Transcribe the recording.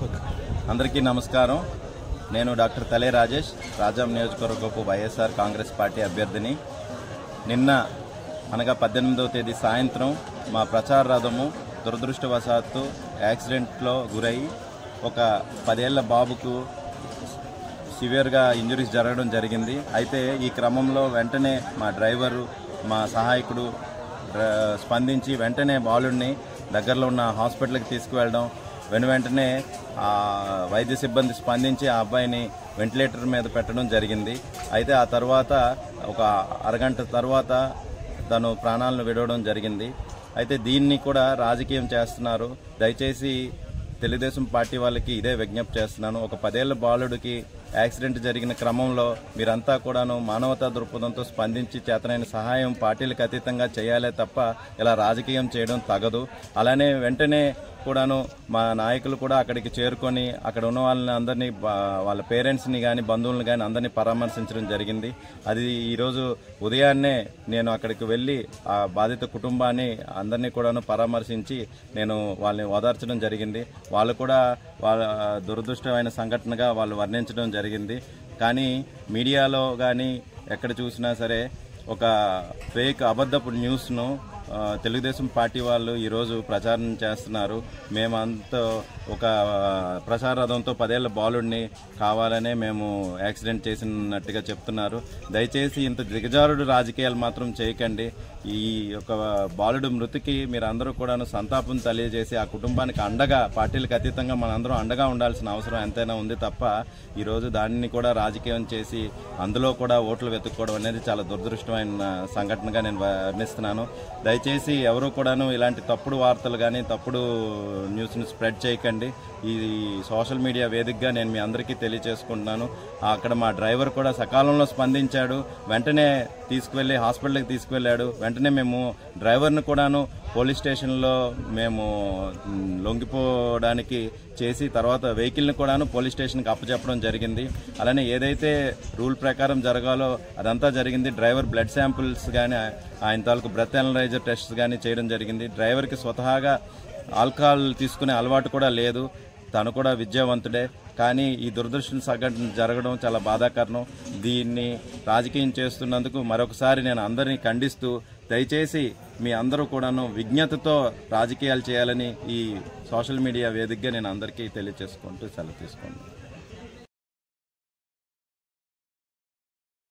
అందరికీ నమస్కారం. నేను డాక్టర్ తలే రాజేష్, రాజాం నియోజకవర్గపు వైఎస్ఆర్ కాంగ్రెస్ పార్టీ అభ్యర్థిని. నిన్న అనగా 18వ తేదీ సాయంత్రం మా ప్రచార రథము దురదృష్టవశాత్తు యాక్సిడెంట్లో గురై ఒక 10 ఏళ్ల బాబుకు సివియర్గా ఇంజరీస్ జరగడం జరిగింది. అయితే ఈ క్రమంలో వెంటనే మా డ్రైవరు, మా సహాయకుడు స్పందించి వెంటనే బాలుడిని దగ్గరలో ఉన్న హాస్పిటల్కి తీసుకువెళ్ళడం, వెంటనే వైద్య సిబ్బంది స్పందించి ఆ అబ్బాయిని వెంటిలేటర్ మీద పెట్టడం జరిగింది. అయితే ఆ తర్వాత ఒక అరగంట తర్వాత తను ప్రాణాలను విడవడం జరిగింది. అయితే దీన్ని కూడా రాజకీయం చేస్తున్నారు. దయచేసి తెలుగుదేశం పార్టీ వాళ్ళకి ఇదే విజ్ఞప్తి చేస్తున్నాను. ఒక 10 ఏళ్ల బాలుడికి యాక్సిడెంట్ జరిగిన క్రమంలో మీరంతా కూడాను మానవతా దృక్పథంతో స్పందించి చేతనైన సహాయం పార్టీలకు అతీతంగా చేయాలే తప్ప ఇలా రాజకీయం చేయడం తగదు. అలానే వెంటనే కూడాను మా నాయకులు కూడా అక్కడికి చేరుకొని అక్కడ ఉన్న వాళ్ళని అందరినీ, వాళ్ళ పేరెంట్స్ని కానీ బంధువులను కానీ అందరినీ పరామర్శించడం జరిగింది. అది ఈరోజు ఉదయాన్నే నేను అక్కడికి వెళ్ళి ఆ బాధిత కుటుంబాన్ని అందరినీ కూడాను పరామర్శించి నేను వాళ్ళని ఓదార్చడం జరిగింది. వాళ్ళు కూడా వాళ్ళ దురదృష్టమైన సంఘటనగా వాళ్ళు వర్ణించడం జరిగింది. కానీ మీడియాలో కానీ ఎక్కడ చూసినా సరే ఒక ఫేక్ అబద్ధపు న్యూస్ను తెలుగుదేశం పార్టీ వాళ్ళు ఈరోజు ప్రచారం చేస్తున్నారు. మేమంతా ఒక ప్రచార రథంతో 10 ఏళ్ల బాలుడిని కావాలనే మేము యాక్సిడెంట్ చేసినట్టుగా చెప్తున్నారు. దయచేసి ఇంత దిగజారుడు రాజకీయాలు మాత్రం చేయకండి. ఈ యొక్క బాలుడు మృతికి మీరందరూ కూడాను సంతాపం తెలియజేసి ఆ కుటుంబానికి అండగా, పార్టీలకు అతీతంగా మనందరం అండగా ఉండాల్సిన అవసరం ఎంతైనా ఉంది తప్ప ఈరోజు దానిని కూడా రాజకీయం చేసి అందులో కూడా ఓట్లు వెతుక్కోవడం అనేది చాలా దురదృష్టమైన సంఘటనగా నేను వర్ణిస్తున్నాను. దయచేసి ఎవరు కూడాను ఇలాంటి తప్పుడు వార్తలు కానీ తప్పుడు న్యూస్ని స్ప్రెడ్ చేయకండి. ఈ సోషల్ మీడియా వేదికగా నేను మీ అందరికీ తెలియజేసుకుంటున్నాను. అక్కడ మా డ్రైవర్ కూడా సకాలంలో స్పందించాడు, వెంటనే తీసుకువెళ్ళి హాస్పిటల్కి తీసుకువెళ్ళాడు. వెంటనే మేము డ్రైవర్ను కూడాను పోలీస్ స్టేషన్లో మేము లొంగిపోవడానికి చేసి తర్వాత వెహికల్ని కూడాను పోలీస్ స్టేషన్కి అప్పచెప్పడం జరిగింది. అలానే ఏదైతే రూల్ ప్రకారం జరగాలో అదంతా జరిగింది. డ్రైవర్ బ్లడ్ శాంపుల్స్ కానీ ఆయన తాలూకు బ్రెత్ అనలైజర్ టెస్ట్స్ కానీ చేయడం జరిగింది. డ్రైవర్కి స్వతహాగా ఆల్కహాల్ తీసుకునే అలవాటు కూడా లేదు, తను కూడా విద్యావంతుడే. కానీ ఈ దురదృష్టం సంఘటన జరగడం చాలా బాధాకరం. దీన్ని రాజకీయం చేస్తున్నందుకు మరొకసారి నేను అందరినీ ఖండిస్తూ, దయచేసి మీ అందరూ కూడాను విజ్ఞతతో రాజకీయాలు చేయాలని ఈ సోషల్ మీడియా వేదికగా నేను అందరికీ తెలియజేసుకుంటూ సెలవు తీసుకోండి.